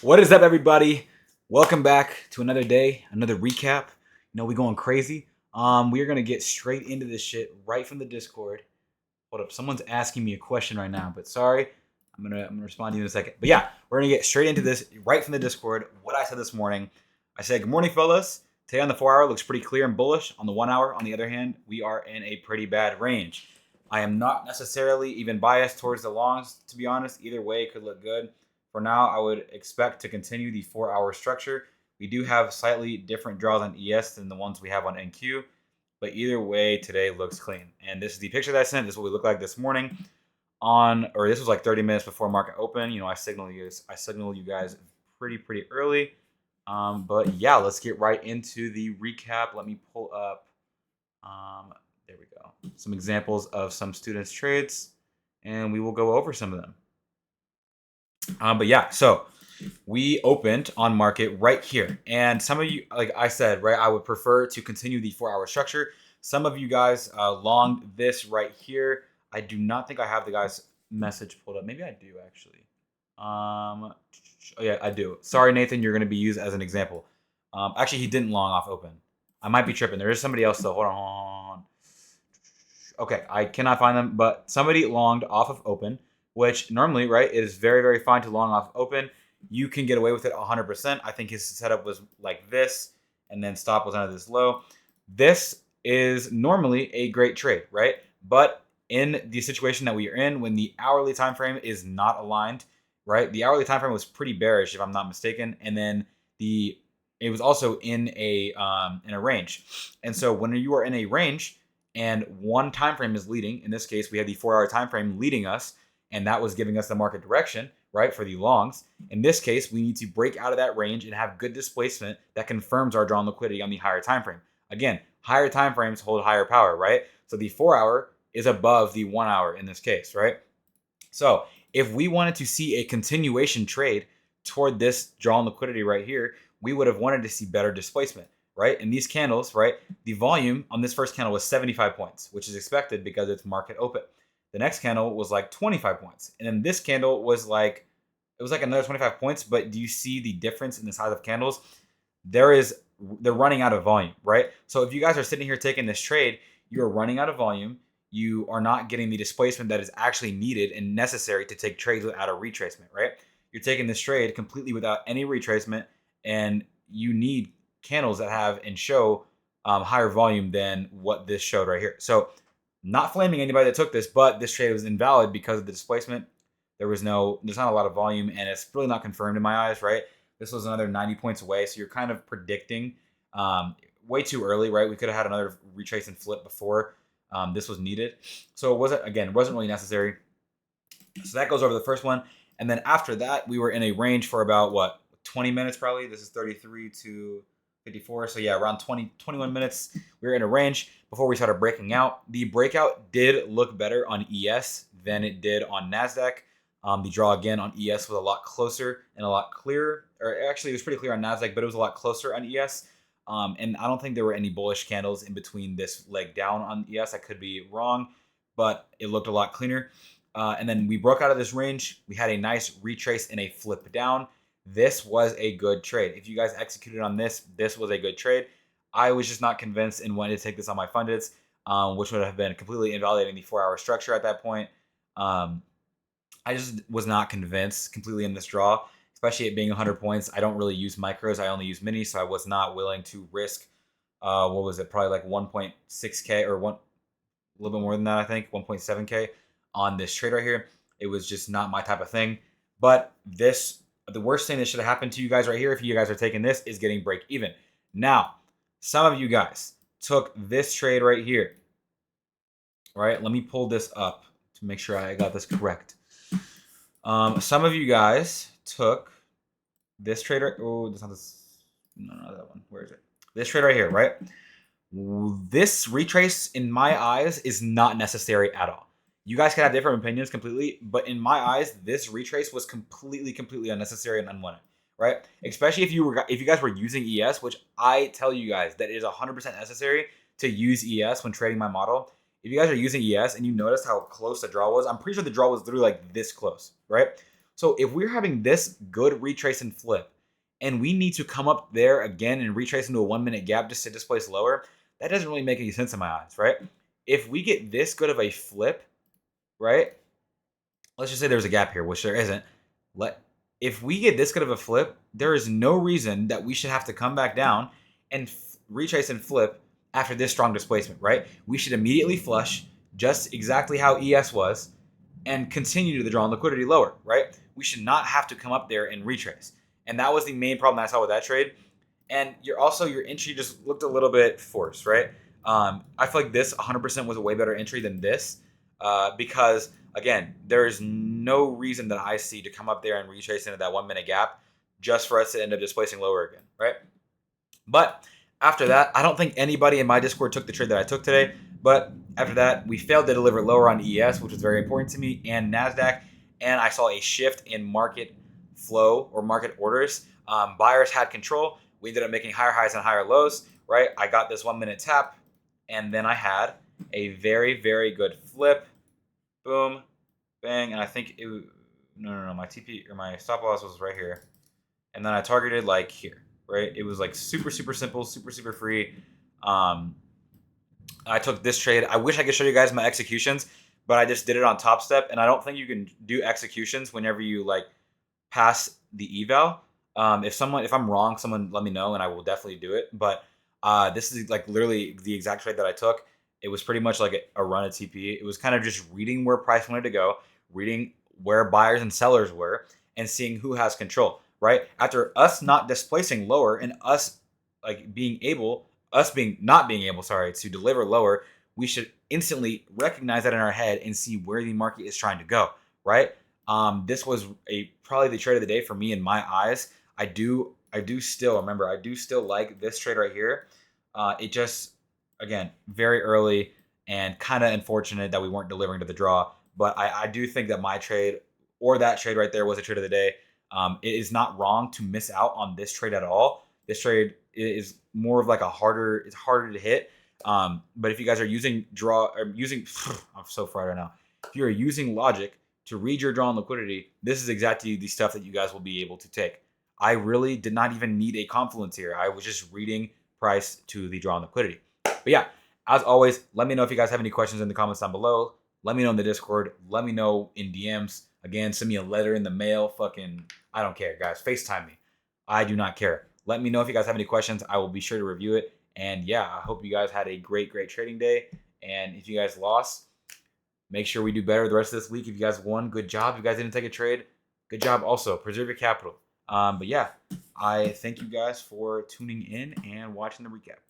What is up, everybody? Welcome back to another day, another recap. We going crazy. We are gonna get straight into this shit right from the Discord. Hold up, someone's asking me a question right now, but sorry, I'm gonna respond to you in a second. But yeah, we're gonna get straight into this right from the Discord. What I said this morning, I said, "Good morning, fellas. Today on the 4 hour looks pretty clear and bullish. On the 1 hour, on the other hand, we are in a pretty bad range. I am not necessarily even biased towards the longs, to be honest. Either way, it could look good. For now, I would expect to continue the 4 hour structure. We do have slightly different draws on ES than the ones we have on NQ, but either way, today looks clean. And this is the picture that I sent. This is what we look like this morning this was like 30 minutes before market open. I signal you guys pretty early. But yeah, let's get right into the recap. Let me pull up. There we go. Some examples of some students' trades, and we will go over some of them. But yeah, so we opened on market right here. And some of you, like I said, right, I would prefer to continue the 4 hour structure. Some of you guys longed this right here. I do not think I have the guy's message pulled up. Maybe I do, actually. Oh, yeah, I do. Sorry, Nathan, you're going to be used as an example. Actually, he didn't long off open. I might be tripping. There is somebody else, though. Hold on. Okay, I cannot find them, but somebody longed off of open, which normally, right, it is very fine to long off open. You can get away with it 100%. I think his setup was like this, and then stop was under this low. This is normally a great trade, right? But in the situation that we are in, when the hourly time frame is not aligned, right? The hourly time frame was pretty bearish, if I'm not mistaken, and then it was also in a range. And so when you are in a range and one time frame is leading, in this case we had the 4 hour time frame leading us, and that was giving us the market direction, right, for the longs. In this case, we need to break out of that range and have good displacement that confirms our drawn liquidity on the higher time frame. Again, higher time frames hold higher power, right? So the 4 hour is above the 1 hour in this case, right? So if we wanted to see a continuation trade toward this drawn liquidity right here, we would have wanted to see better displacement, right? In these candles, right, the volume on this first candle was 75 points, which is expected because it's market open. The next candle was like 25 points. And then this candle was like, it was like another 25 points. But do you see the difference in the size of candles? They're running out of volume, right? So if you guys are sitting here taking this trade, you are running out of volume. You are not getting the displacement that is actually needed and necessary to take trades without a retracement, right? You're taking this trade completely without any retracement, and you need candles that have and show higher volume than what this showed right here. So not flaming anybody that took this, but this trade was invalid because of the displacement. There's not a lot of volume, and it's really not confirmed in my eyes, right? This was another 90 points away, so you're kind of predicting way too early, right? We could have had another retrace and flip before this was needed. So it wasn't really necessary. So that goes over the first one. And then after that, we were in a range for about, 20 minutes probably. This is 33 to 54. So yeah, around 21 minutes, we were in a range before we started breaking out. The breakout did look better on ES than it did on NASDAQ. The draw again on ES was a lot closer and a lot clearer. Or actually, it was pretty clear on NASDAQ, but it was a lot closer on ES. And I don't think there were any bullish candles in between this leg down on ES. I could be wrong, but it looked a lot cleaner. And then we broke out of this range. We had a nice retrace and a flip down. This was a good trade. If you guys executed on this was a good trade. I was just not convinced and wanted to take this on my fundeds, which would have been completely invalidating the 4 hour structure at that point. I just was not convinced completely in this draw, especially it being 100 points. I don't really use micros. I only use minis, so I was not willing to risk, probably like 1.6K or a little bit more than that, I think, 1.7K on this trade right here. It was just not my type of thing. But the worst thing that should have happened to you guys right here, if you guys are taking this, is getting break even. Now, some of you guys took this trade right here. All right, let me pull this up to make sure I got this correct. Some of you guys took this trade right. Oh, that's not this. No, not that one. Where is it? This trade right here, right? This retrace, in my eyes, is not necessary at all. You guys can have different opinions completely, but in my eyes, this retrace was completely unnecessary and unwanted, right? Especially if you guys were using ES, which I tell you guys that it is 100% necessary to use ES when trading my model. If you guys are using ES and you notice how close the draw was, I'm pretty sure the draw was literally like this close, right? So if we're having this good retrace and flip, and we need to come up there again and retrace into a 1 minute gap just to displace lower, that doesn't really make any sense in my eyes, right? If we get this good of a flip, right? Let's just say there's a gap here, which there isn't. If we get this good of a flip, there is no reason that we should have to come back down and retrace and flip after this strong displacement, right? We should immediately flush just exactly how ES was and continue to the draw on liquidity lower, right? We should not have to come up there and retrace. And that was the main problem I saw with that trade. And your entry just looked a little bit forced, right? I feel like this 100% was a way better entry than this because again, there is no reason that I see to come up there and retrace into that 1 minute gap just for us to end up displacing lower again, right? But after that, I don't think anybody in my Discord took the trade that I took today. But after that, we failed to deliver lower on ES, which was very important to me, and NASDAQ. And I saw a shift in market flow or market orders. Buyers had control. We ended up making higher highs and higher lows, right? I got this 1 minute tap, and then I had a very, very good flip. Boom, bang, and I think it was, no, my TP or my stop loss was right here. And then I targeted like here, right? It was like super, super simple, super, super free. I took this trade. I wish I could show you guys my executions, but I just did it on topstep, and I don't think you can do executions whenever you like pass the eval. If I'm wrong, someone let me know, and I will definitely do it. But this is like literally the exact trade that I took. It was pretty much like a run at TP. It was kind of just reading where price wanted to go, reading where buyers and sellers were, and seeing who has control, right? After us not displacing lower and us like not being able, to deliver lower, we should instantly recognize that in our head and see where the market is trying to go, right? This was probably the trade of the day for me in my eyes. I do still like this trade right here. It just, again, very early and kind of unfortunate that we weren't delivering to the draw. But I do think that my trade or that trade right there was a trade of the day. It is not wrong to miss out on this trade at all. This trade is more of like it's harder to hit. But if you guys are using I'm so fried right now. If you're using logic to read your draw on liquidity, this is exactly the stuff that you guys will be able to take. I really did not even need a confluence here. I was just reading price to the draw on liquidity. But yeah, as always, let me know if you guys have any questions in the comments down below. Let me know in the Discord. Let me know in DMs. Again, send me a letter in the mail. I don't care, guys. FaceTime me. I do not care. Let me know if you guys have any questions. I will be sure to review it. And yeah, I hope you guys had a great, great trading day. And if you guys lost, make sure we do better the rest of this week. If you guys won, good job. If you guys didn't take a trade, good job also. Preserve your capital. But yeah, I thank you guys for tuning in and watching the recap.